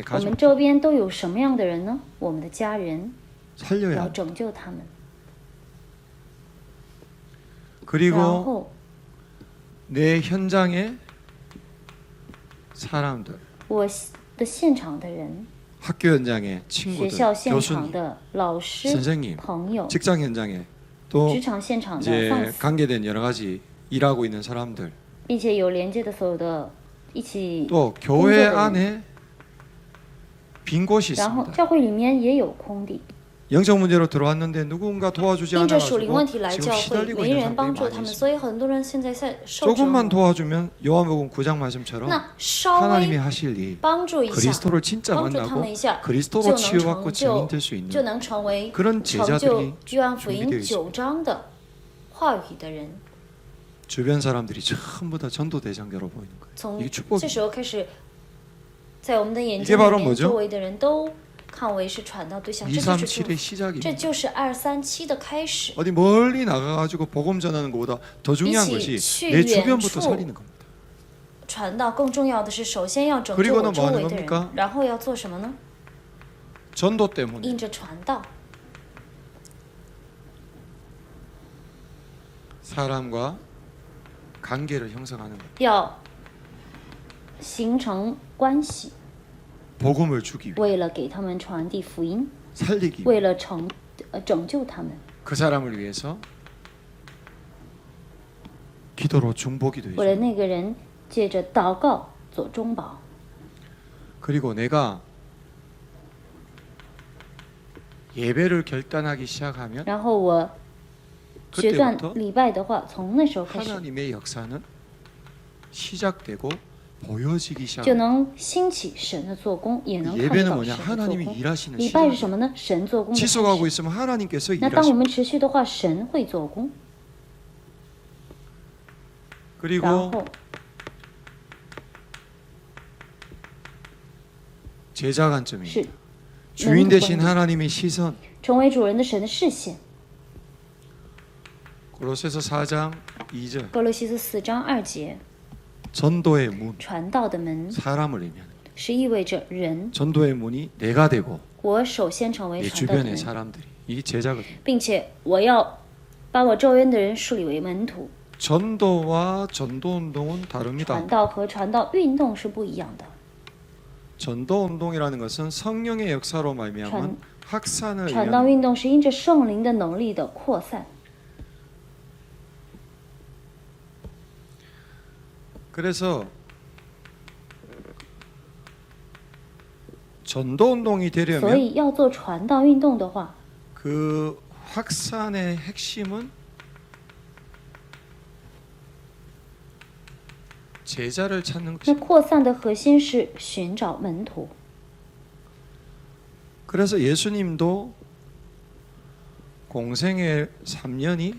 我 가족 们周边都有什么样的人呢？我们的家人， 살려야 要 합니다. 拯救他们。 그리고 然后 내 현장의 사람들, 我的现场的人， 학교 현장의 学 친구들, 校现场 교수님, 的老师、 선생님, 朋友， 직장 현장에 또 职场现场的上 이제 司， 관계된 여러 가지 일하고 있는 사람들, 并且有连接的所有的一起， 또 교회 안에 빈 곳이 然后 있습니다. 教会里面也有空地。 영적 문제로 들어왔는데 누군가 도와주지 因着属灵 않아가지고 问题来 지금 教会， 시달리고 没 있는 人帮 사람들이 助 많이 他们， 있습니다. 所以很多人现在在受折 조금만 磨。 도와주면 요한복음 9장 말씀처럼 那稍 하나님이 微 하실 일, 帮助一下， 그리스도를 진짜 帮助他 만나고 们一下， 그리스도로 就能 치유받고 成就 증인될 수 있는 就能成为 그런 成就 제자들이 约翰福音 준비되어 있습니다. 9章的话语的人。 주변 사람들이 전부 다 전도 대상자로 보이는 거예요. 从 이게 这 축복이에요. 时候开始，在我们的眼 이게 睛 바로 里 뭐죠 面，周围的人都看为是传道对象，这就是祝 237의 福， 시작입니다. 这就是237的开始。 어디 멀리 나가가지고 복음 전하는 것보다 더 중요한 것이 이치 내 去 주변부터 远处 살리는 겁니다. 传道更重要的是，首先要拯救 그리고는 我周 뭐 围 하는 的人 겁니까 ，然后要做什么呢？ 전도 때문에 因着传道， 사람과 관계를 형성하는 거예요. 要形成关系， 복음을 주기 위해 为了给他们传递福音， 살리기 为 위해 了拯救他们， 그 사람을 위해서 기도로 중보기도 为了 해줘. 那个人借着祷告做中保。 그리고 내가 예배를 결단하기 시작하면 然后我决断 그때부터 礼拜的话，从那时候开始 하나님의 역사는 시작되고 보여지기 就 시작합니다. 能兴起神的做工，也能看 예배는 到 뭐냐? 神的做 하나님이 工。 일하시는 礼拜是 시작. 什么呢？神做工的开 지속하고 始。 있으면 하나님께서 那当我 일하십니다. 们持续的话，神会做工。 그리고 然后 제자 관점입니다. 是 주인 대신 门徒观点 하나님의 시선. 成为主人的神的视线。 골로새서 4장 2절. 哥罗西斯4章2节， 전도의 문, 传道的门 사람을 의미하는. 是意味着人。 전도의 문이 내가 되고 我首先成为 내 传道的 주변의 门， 사람들이 이게 제자거든요. 并且我要把我周围的人树立为门徒。 전도와 전도 운동은 다릅니다. 传道和传道运动是不一样的。 전도 운동이라는 것은 성령의 역사로 말미암은 확산을 传道 위한 运动是因着圣灵的能力的扩散。 그래서 전도 운동이 所 되려면 以要做传道运动的话， 그 확산의 핵심은 제자를 찾는 那 것입니다. 扩散的核心是寻找门徒。 그래서 예수님도 공생의 3년이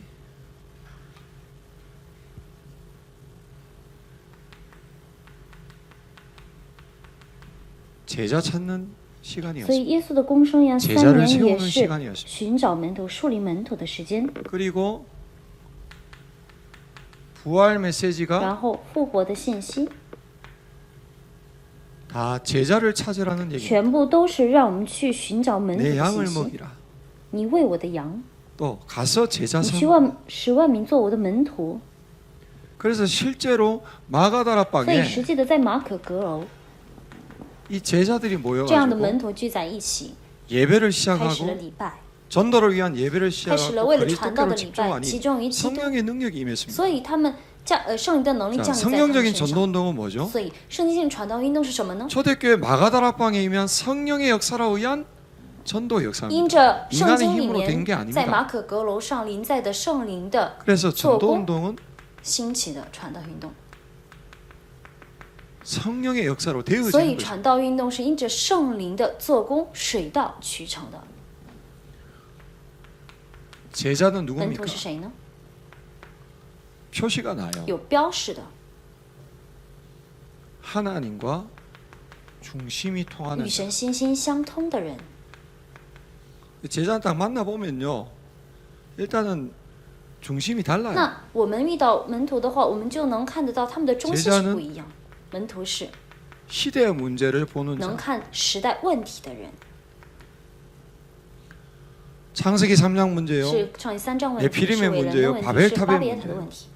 제자 찾는 所 시간이었습니다. 以耶稣的公生涯3 제자를 年也 세우는 是 시간이었습니다. 寻找门徒、树立门徒的时间。 그리고 부활 메시지가 然后复活的信息 다 제자를 찾으라는 얘기입니다. 全部都是让我们去寻找门徒 내 的 양을 信息。 먹이라. 你喂我的羊， 또 가서 제자 你去 삼으라. 使万民做我的门徒。 그래서 실제로 마가다라 所以 방에 实际的，在马可阁楼， 이 제자들이 这样的 모여가지고 门徒聚在一起， 예배를 开始了 시작하고 礼拜， 전도를 위한 예배를 开始了 시작하고 为了传道 그리스도께로 的礼拜， 집중하니 集中于基督。 성령의 능력이 임했습니다. 所以他们圣灵的能力 자, 降临在他们 성령적인 身 전도 上。 운동은 뭐죠? 所以圣经性传道运动是什么呢？ 초대교회 마가다라 방에 의한 성령의 역사로 의한 전도 因 역사입니다. 着圣 인간의 经里 힘으로 된 게 面，在 아닙니다. 马可阁楼上临在的圣灵的 그래서 전도 做工 운동은 兴起的传道运动。 성령의 역사로 所 되어지는 以 것입니다. 传道运动是因着圣灵的做工水到渠成的。 제자는 门徒 누굽니까? 是谁呢？ 표시가 나요. 有标识的， 하나님과 중심이 통하는 与神心心相通的人。 제자 딱 만나 보면요. 일단은 중심이 달라요. 那我们遇到门徒的话，我们就能看得到他们的中心是 제자는 不一样。门徒是 시대의 문제를 보는 能 자. 看时代问题的人， 창세기 3장 문제요. 是创世3章问题， 에피림의 是伟人的 문제요 问题，是 바벨탑의 巴别塔的 문제요 问题。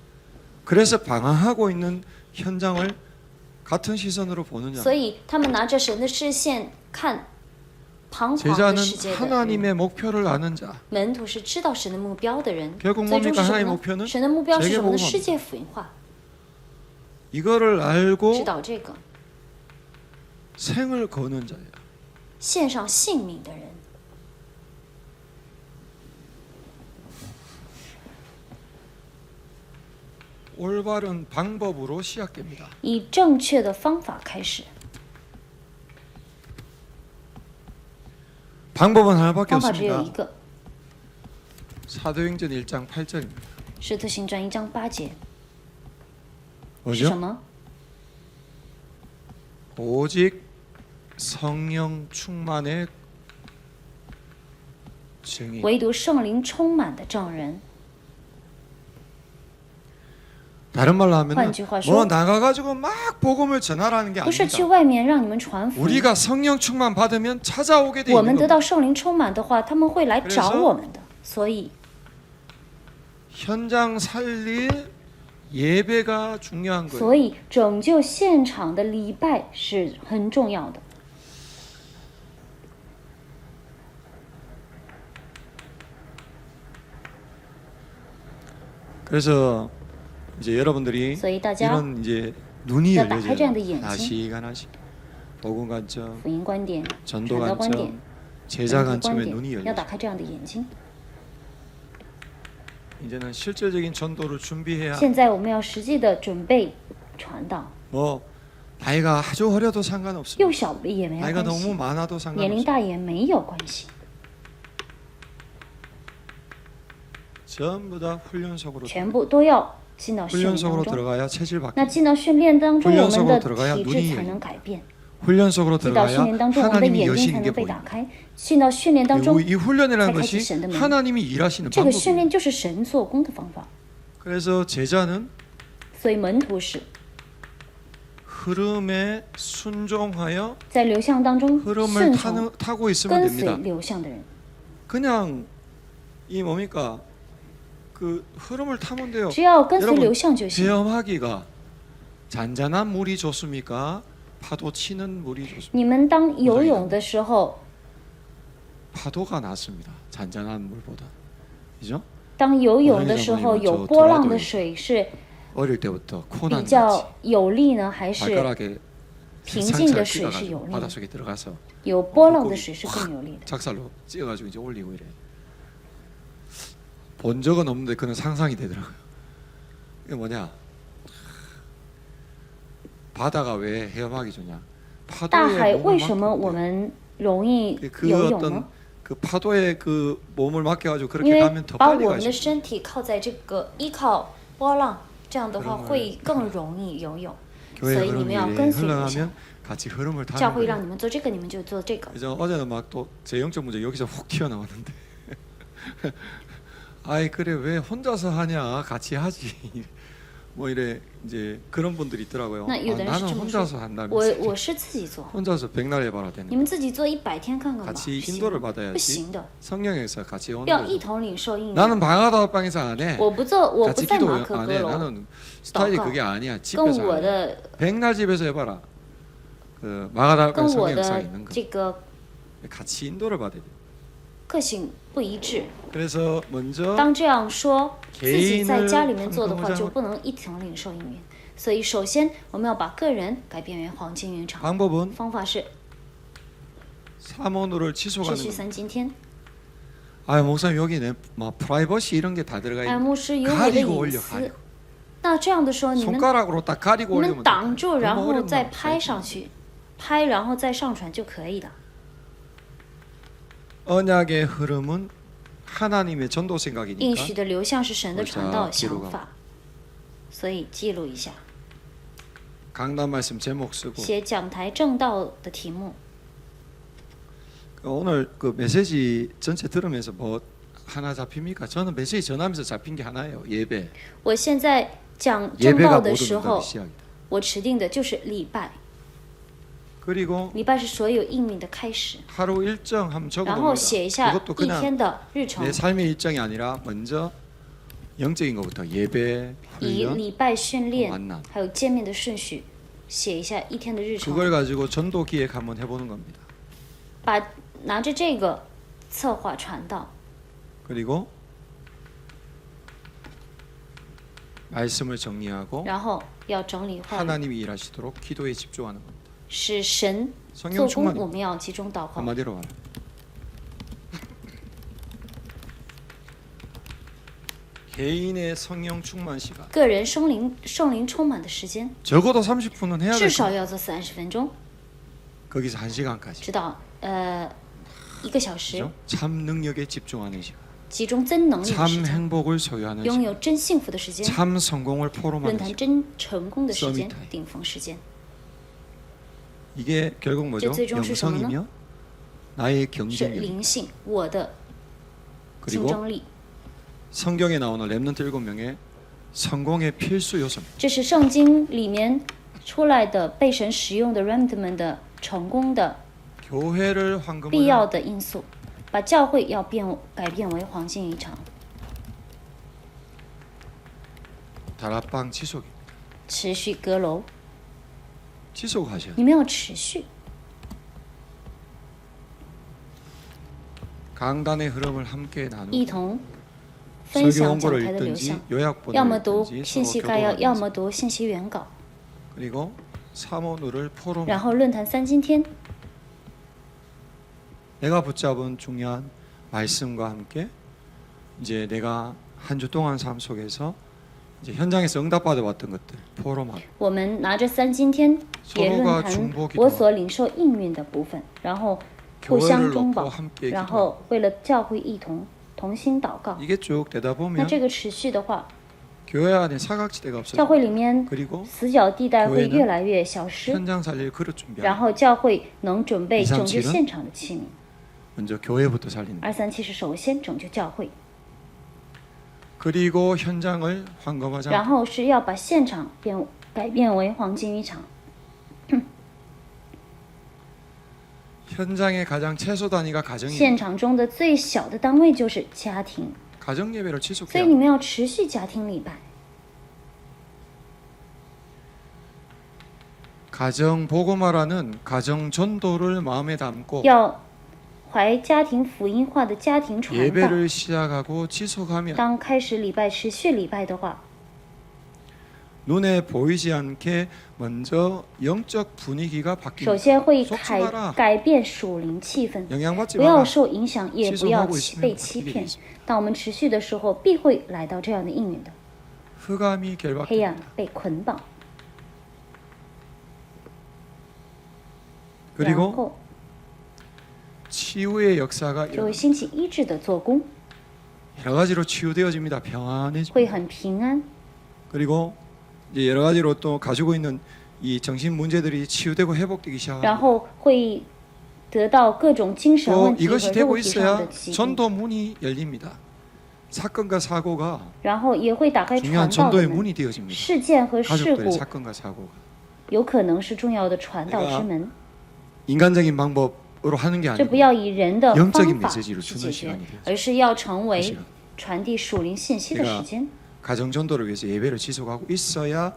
그래서 방황하고 있는 현장을 같은 시선으로 보는 자. 所以他们拿着神的视线看彷徨的 제자는 世界的人。 하나님의 목표를 아는 자. 门徒是知道神的目标的人。 결국 最终是 뭡니까? 什 하나님의 么 목표는 呢？神的目标是什么呢？ 세계복음화입니다. 世界福音化， 이거를 知 알고 道这个， 생을 거는 자예요. 献上性命的人。 올바른 방법으로 시작됩니다. 以正确的方法开始， 방법은 하나밖에 方法只有一 없습니다. 个， 사도행전 1장 8절입니다. 《使徒行传》1章8节是 뭐죠? 什么？ 오직 성령 충만의 증인. 唯独圣灵充满的证人。 다른 말로 하면 换句话说， 뭐 나가가지고 막 복음을 전하라는 게 不是去 아닙니다. 外面让你们传福音。 우리가 성령 충만 받으면 찾아오게 돼 我 있는 们得 겁니다. 到圣灵充满的话，他们会来找 그래서 我们的。所以， 현장 살릴 예배가 중요한 거예요. 所以拯救现场的礼拜是很重要的。 그래서 이제 여러분들이 所以大家 이런 이제 눈이 要打开这样的 열려져요. 眼睛， 하나씩 하나씩 복음 관점, 福音观点、 전도 传道观点 관점, 、 제자 门徒观 관점의 눈이 点，要 열려. 打开这样的眼睛。 이제는 실질적인 전도를 준비해야. 现在我们要实际的准备传道， 뭐 나이가 아주 어려도 幼 상관없습니다. 小也没有 나이가 关 너무 系， 많아도 年龄 상관없습니다. 大也没有关系， 전부 다 훈련 속으로 全部都要进到训 훈련 练当 속으로 中。 들어가야 체질 那 바뀝니다. 进到训练当中， 훈련 我们 속으로 的 들어가야 体 눈이 质才 열립니다. 能改变。 훈련 속으로 进到训 들어가야 练当中，我们的 하나님이 眼睛 여시는 才 게 能被 보입니다. 打开。进到训练当中 그리고 ，이 훈련이라는 잘 것이 가르치神的门。 하나님이 일하시는 这个训 방법이에요. 练就是神做工的方法。 그래서 제자는 所以门徒是 흐름에 순종하여 在流向当中 흐름을 顺从、 타고 있으면 跟随 됩니다. 流向的人。 그냥 이 뭡니까? 그 흐름을 타면 돼요. 只要跟随 여러분 流向就行。 체험하기가 잔잔한 물이 좋습니까? 파도 치는 물이 좋습니까? 你们当游泳的时候， 파도가 낫습니다. 잔잔한 물보다. 그죠? 当游泳的时候有波浪的水是 어릴 때부터 比 코난 같이 较有力呢，还是 발가락에 平静的 상처를 水是有 끼가지고 力的？ 바닷속에 들어가서 有波浪的水是更有力的。 작살로 찧어가지고 이제 올리고 이래. 본 적은 없는데 그는 상상이 되더라고요. 이게 뭐냐? 바다가 왜 헤엄하기 좋냐? 大海 파도에 为 몸을 什么我 맡기고 们容易 그 游泳 어떤 呢？ 그 파도에 그 몸을 맡겨가지고 因 그렇게 为 가면 더 把 빨리 我 갈 们 수 的 있어요. 身体靠在这个依靠波浪，这样的话会更容易游泳。 교회 所以你们要 흐름이 跟随流向。 흘러가면 같이 흐름을 教 타는 会让 거예요. 你们做这个，你们就做这个。 그래서 어제는 막 또 제 영적 문제 여기서 훅 튀어나왔는데 아이 그래 왜 혼자서 하냐 같이 하지 뭐 이래 이제 그런 분들이 있더라고요. 나有的人是 나는 这么 혼자서 我 한다면서 我是自己做， 혼자서 백날 해봐라 되는 你们自己做100天看看吧， 같이 不行 인도를 不 받아야지 行的， 성령에서 같이 오는 要一 거죠. 同领受应 나는 允。 방아다방에서 안 해. 我不做，我不 같이 在 기도 马可 안 阁 해. 楼， 나는 스타일이祷告 그게 아니야. 跟 집에서 我 안 해. 的 백날 집에서 해봐라. 그 마가다방 跟我 성령 역사가 的 있는 거. 这个 같이 인도를 받아야 돼. 个性不一致。 그래서 먼저 当这样说，自己在家里面 개인을 做的话， 황금무장으로 就不能一同领受应允。所以，首先我们要把个人改变为黄金云长。 방법은 方法是 사모노를 持 취소하는 续 거. 3今天。 아 목사님 여기 내막 프라이버시 이런 게 다 들어가 哎， 있는. 牧师有我的 가리고 隐 올려 私 가리고. 。那这样的时候，你们 손가락으로 딱 가리고 你们 올리면 挡住，然 너무 后再 어렵나? 拍上去，拍然后再上传就可以了。 언약의 흐름은 하나님의 전도 应 생각이니까 许的流向是神的传道 자 想法，所以记录一下， 강단 말씀 제목 쓰고 写讲台正道的题目。 오늘 그 메시지 전체 들으면서 뭐 하나 잡힙니까? 저는 메시지 전하면서 잡힌 게 하나예요. 예배. 我现在讲正 예배가 道的 모든 时 응답의 候， 시작이다. 我持定的就是礼拜， 그리고 礼拜是所有应允的开始。 하루 일정 한번 然后 적어봅니다. 写一下 그것도 一天 그냥 的日程 내 ， 삶의 일정이 아니라 먼저 영적인 것부터 예배, 以 훈련, 礼拜训练 만남 还有见面的顺序，写一下一天的日程。 그걸 가지고 전도 기획 한번 해보는 겁니다. 把拿着这个策划传道， 그리고 말씀을 정리하고 然后要整理话语， 하나님이 일하시도록 기도에 집중하는 겁니다. 使神 성령 做工， 충만이 我们要集中祷告。 한마디로 말해. 개인의 성령 충만 시간 个人圣灵充满的时间， 적어도 30분은 해야 至 될 少 거예요. 要做30分钟， 거기서 1시간까지. 直到1个小时， 그죠? 참 능력에 집중하는 시간. 集中真能力的 참 时间， 행복을 소유하는 拥 시간. 有真幸福的时间， 참 성공을 论 포럼하는 坛 시간. 真成功的时间 Summit time ，顶峰时间。 이게 결국 뭐죠? 这最终是什么呢？ 영성이며 나의 是 경쟁력. 灵性，我的竞 그리고 争力， 성경에 나오는 렘넌트 7명의 성공의 필수 요소입니다. 这是圣经里面出来的被神使用的 remnant 们的成功的 교회를 必要 황금으로 的因素，把教会要改变为黄金一场， 다락방 지속 持续阁楼， 지속하셔야 돼요. 你们要持续。 강단의 흐름을 함께 一 나누고 同分 설교 享讲 원고를 台的流 읽든지 向， 요약본을 要么读 읽든지 信息 서로 概要，要 교도하면서 么读信息原稿， 그리고 사모누를 포럼 然后论坛3今天， 내가 붙잡은 중요한 말씀과 함께 이제 내가 한 주 동안 삶 속에서 이제 현장에서 응답받아 왔던 것들 포럼하고 我们拿着3今天也论 서로가 坛 중보기도 我所领受应允的部分，然后互相 교회를 中 놓고 保， 함께 然 기도하고 后为了教会一同心祷告。 이게 쭉 되다 那 보면 这个持续的话， 교회 안에 사각지대가 教 없어져 会里面 그리고 死角地带会 교회는 越来越消失， 현장 살릴 그릇 然 준비하고 后教会能准备拯救237은 现场的器皿。 먼저 교회부터 살리는 거예요. 237是首先拯救教会， 그리고 현장을 황금하자 然后是要把现场改变为黄金一场。 현장의 가장 최소 단위가 가정이에요. 现场中的最小的单位就是家庭， 가정 예배를 所以 지속해야 你们要持续家庭礼拜。 가정 복음화라는 가정 전도를 마음에 담고 要怀家庭福音化的家庭传道。 예배를 시작하고 지속하면 当开始礼拜、持续礼拜的话， 눈에 보이지 않게 먼저 영적 분위기가 首 바뀝니다. 先会 속지 마라. 改变属灵气氛， 영향받지 不要 마라. 受影响，也不要 지속하고 있으면 被欺 바뀌게 骗 되죠. 。当我们持续的时候，必会来到这样的应允的 흑암이 黑暗 결박됩니다. 被捆绑，然 그리고 后 치유의 역사가 就会兴起医治的做工， 여러 가지로 치유되어집니다. 평안해집니다. 会很平安。 그리고 이제 여러 가지로 또 가지고 있는 이 정신 문제들이 치유되고 회복되기 然 시작합니다. 后会得到各种精神 또 问题和 이것이 肉 되고 体上的 있어야 疾病。 전도 문이 열립니다. 사건과 사고가 然后也会打开 중요한 传道的 전도의 门。 문이 되어집니다. 事件和事 가족들의 故 사건과 사고가 有可能是重要的传道之门， 인간적인 방법으로 하는 게 这不 아니고 要以人的 영적인 方法 메시지로 去 주는 解决 시간이 ， 而是要成 그 为 시간. 传递属灵信息的时间。 가정 전도를 위해서 예배를 지속하고 있어야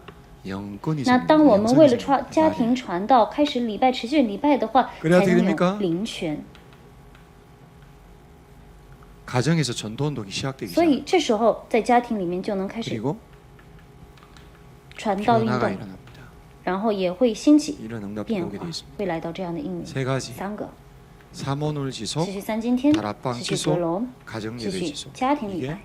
영권이 那 생깁니다. 当我们为了 영성이 传 생깁니다. 家庭传道，开始礼拜持续礼拜的话， 그래야 才 어떻게 能 됩니까 有灵权。 가정에서 전도 운동이 시작되기 所 시작. 以这时候在家庭里面就能开始 그리고 传道运 변화가 动， 일어납니다. 然后也会兴起 이런 응답이 变 오게 化 되어 있습니다. ，会来到这样的应允。 세 가지 三个， 삼오늘 持 지속, 续3今天， 다락방 持续 지속, 阁楼， 가정 继 예배 续 지속. 家庭礼 이게 拜。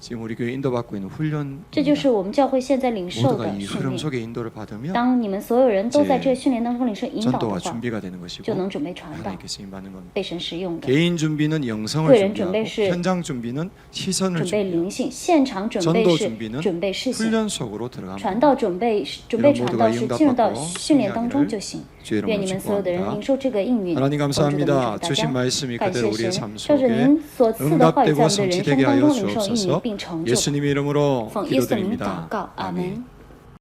지금 우리 교회 인도받고 있는 훈련. 这就是我们教会现在领受 모두가 的 이 训 흐름 练。 속에 인도를 받으면 当你们所有人都在这训练当中领受引导的 전도가 话， 준비가 되는 就 것이고 能准备传道， 하나님께 쓰임 받는 겁니다. 被神使用的。 개인 준비는 영성을 个人 준비하고 准备是 현장 준비는 시선을 准备 준비하고 灵性，现场准 전도 备是 준비는 准备视线， 훈련 속으로 들어갑니다. 传道准备传道是进入到训练当中就行。 주의 愿 이름으로 你们所有的人 축복합니다. 领受这个应允。 하나님 奉主的名祝 감사합니다. 大 주신 家， 말씀이 感 그대로 谢 우리의 神， 삶 照着 속에 您所赐的话语，在 응답되고 我们的人生 성취되게 当 하여 中领受应允 주옵소서. 并成就。 예수님의 이름으로 奉耶稣的名祷 기도드립니다. 告，阿 아멘. 门。